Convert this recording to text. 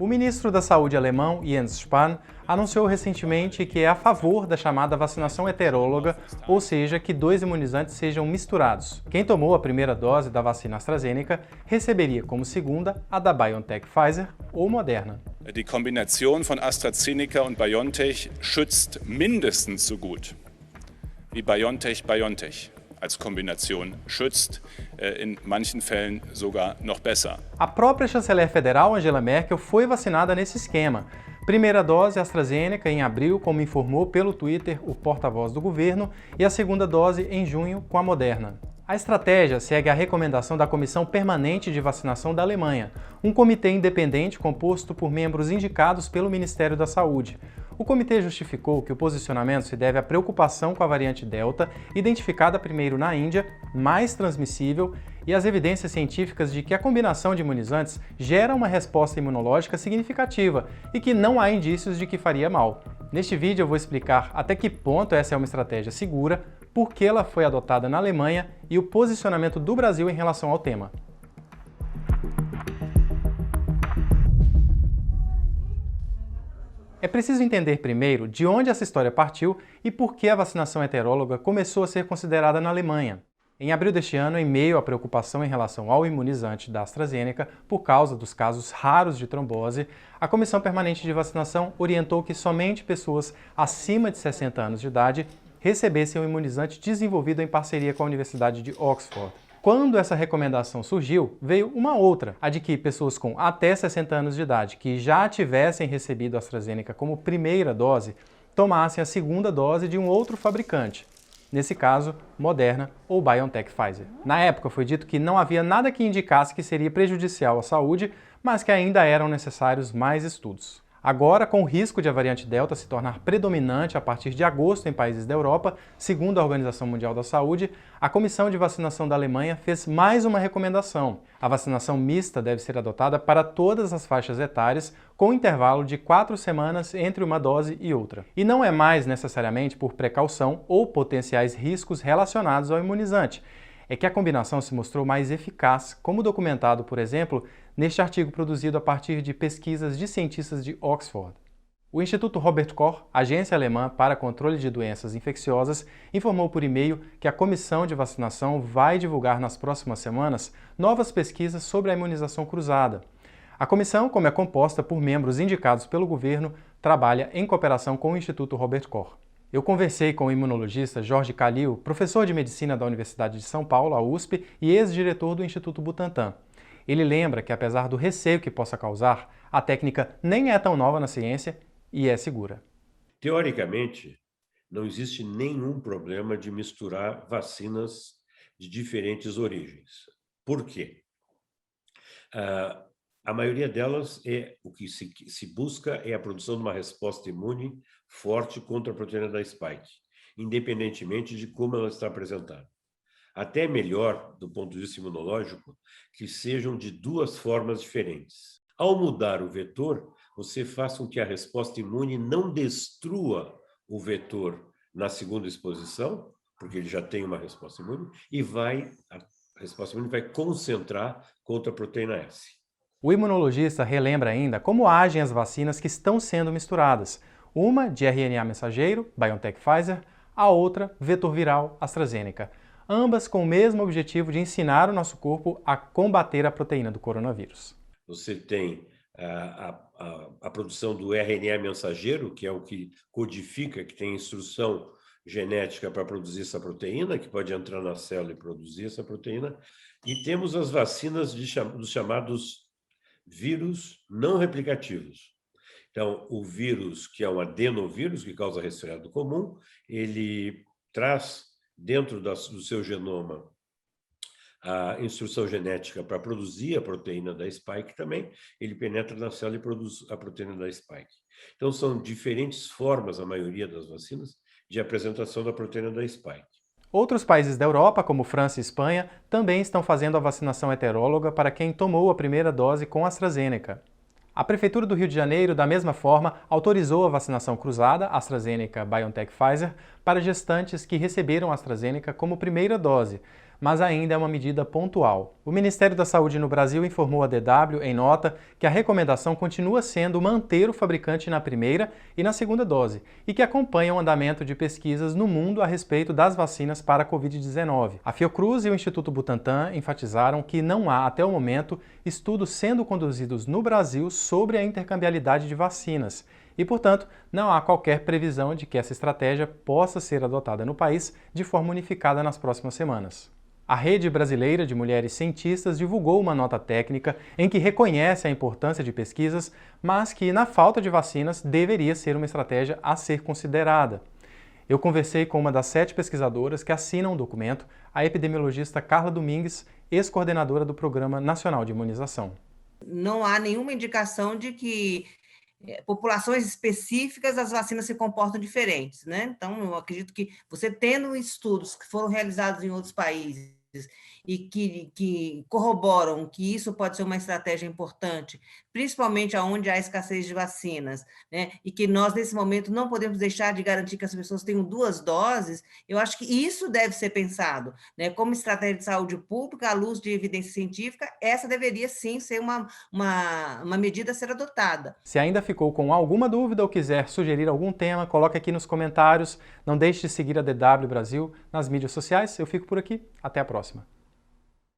O ministro da Saúde alemão, Jens Spahn, anunciou recentemente que é a favor da chamada vacinação heteróloga, ou seja, que dois imunizantes sejam misturados. Quem tomou a primeira dose da vacina AstraZeneca receberia como segunda a da BioNTech Pfizer ou Moderna. Die Kombination von AstraZeneca und BioNTech schützt mindestens so gut wie BioNTech als Kombination schützt, in manchen Fällen sogar noch besser. A própria chanceler federal Angela Merkel foi vacinada nesse esquema. Primeira dose AstraZeneca em abril, como informou pelo Twitter o porta-voz do governo, e a segunda dose em junho com a Moderna. A estratégia segue a recomendação da Comissão Permanente de Vacinação da Alemanha, um comitê independente composto por membros indicados pelo Ministério da Saúde. O comitê justificou que o posicionamento se deve à preocupação com a variante Delta, identificada primeiro na Índia, mais transmissível, e às evidências científicas de que a combinação de imunizantes gera uma resposta imunológica significativa e que não há indícios de que faria mal. Neste vídeo eu vou explicar até que ponto essa é uma estratégia segura, por que ela foi adotada na Alemanha e o posicionamento do Brasil em relação ao tema. É preciso entender primeiro de onde essa história partiu e por que a vacinação heteróloga começou a ser considerada na Alemanha. Em abril deste ano, em meio à preocupação em relação ao imunizante da AstraZeneca por causa dos casos raros de trombose, a Comissão Permanente de Vacinação orientou que somente pessoas acima de 60 anos de idade recebessem o imunizante desenvolvido em parceria com a Universidade de Oxford. Quando essa recomendação surgiu, veio uma outra, a de que pessoas com até 60 anos de idade que já tivessem recebido a AstraZeneca como primeira dose, tomassem a segunda dose de um outro fabricante, nesse caso, Moderna ou BioNTech Pfizer. Na época foi dito que não havia nada que indicasse que seria prejudicial à saúde, mas que ainda eram necessários mais estudos. Agora, com o risco de a variante Delta se tornar predominante a partir de agosto em países da Europa, segundo a Organização Mundial da Saúde, a Comissão de Vacinação da Alemanha fez mais uma recomendação. A vacinação mista deve ser adotada para todas as faixas etárias, com intervalo de 4 semanas entre uma dose e outra. E não é mais necessariamente por precaução ou potenciais riscos relacionados ao imunizante. É que a combinação se mostrou mais eficaz, como documentado, por exemplo, neste artigo produzido a partir de pesquisas de cientistas de Oxford. O Instituto Robert Koch, agência alemã para controle de doenças infecciosas, informou por e-mail que a comissão de vacinação vai divulgar nas próximas semanas novas pesquisas sobre a imunização cruzada. A comissão, como é composta por membros indicados pelo governo, trabalha em cooperação com o Instituto Robert Koch. Eu conversei com o imunologista Jorge Calil, professor de medicina da Universidade de São Paulo, a USP, e ex-diretor do Instituto Butantan. Ele lembra que, apesar do receio que possa causar, a técnica nem é tão nova na ciência e é segura. Teoricamente, não existe nenhum problema de misturar vacinas de diferentes origens. Por quê? A maioria delas o que se busca é a produção de uma resposta imune forte contra a proteína da spike, independentemente de como ela está apresentada. Até melhor, do ponto de vista imunológico, que sejam de duas formas diferentes. Ao mudar o vetor, você faz com que a resposta imune não destrua o vetor na segunda exposição, porque ele já tem uma resposta imune, e a resposta imune vai concentrar contra a proteína S. O imunologista relembra ainda como agem as vacinas que estão sendo misturadas. Uma de RNA mensageiro, BioNTech Pfizer, a outra, vetor viral, AstraZeneca. Ambas com o mesmo objetivo de ensinar o nosso corpo a combater a proteína do coronavírus. Você tem a produção do RNA mensageiro, que é o que codifica, que tem instrução genética para produzir essa proteína, que pode entrar na célula e produzir essa proteína. E temos as vacinas dos chamados vírus não replicativos. Então, o vírus, que é um adenovírus, que causa resfriado comum, ele traz dentro do seu genoma a instrução genética para produzir a proteína da spike também, ele penetra na célula e produz a proteína da spike. Então, são diferentes formas, a maioria das vacinas, de apresentação da proteína da spike. Outros países da Europa, como França e Espanha, também estão fazendo a vacinação heteróloga para quem tomou a primeira dose com AstraZeneca. A Prefeitura do Rio de Janeiro, da mesma forma, autorizou a vacinação cruzada AstraZeneca BioNTech Pfizer para gestantes que receberam AstraZeneca como primeira dose, mas ainda é uma medida pontual. O Ministério da Saúde no Brasil informou à DW, em nota, que a recomendação continua sendo manter o fabricante na primeira e na segunda dose e que acompanha o andamento de pesquisas no mundo a respeito das vacinas para a Covid-19. A Fiocruz e o Instituto Butantan enfatizaram que não há, até o momento, estudos sendo conduzidos no Brasil sobre a intercambiabilidade de vacinas e, portanto, não há qualquer previsão de que essa estratégia possa ser adotada no país de forma unificada nas próximas semanas. A Rede Brasileira de Mulheres Cientistas divulgou uma nota técnica em que reconhece a importância de pesquisas, mas que, na falta de vacinas, deveria ser uma estratégia a ser considerada. Eu conversei com uma das 7 pesquisadoras que assinam o documento, a epidemiologista Carla Domingues, ex-coordenadora do Programa Nacional de Imunização. Não há nenhuma indicação de que populações específicas as vacinas se comportam diferentes, né? Então, eu acredito que você tendo estudos que foram realizados em outros países e que corroboram que isso pode ser uma estratégia importante, principalmente onde há escassez de vacinas, né? E que nós, nesse momento, não podemos deixar de garantir que as pessoas tenham 2 doses, eu acho que isso deve ser pensado, né? Como estratégia de saúde pública, à luz de evidência científica, essa deveria sim ser uma medida a ser adotada. Se ainda ficou com alguma dúvida ou quiser sugerir algum tema, coloque aqui nos comentários. Não deixe de seguir a DW Brasil nas mídias sociais. Eu fico por aqui. Até a próxima.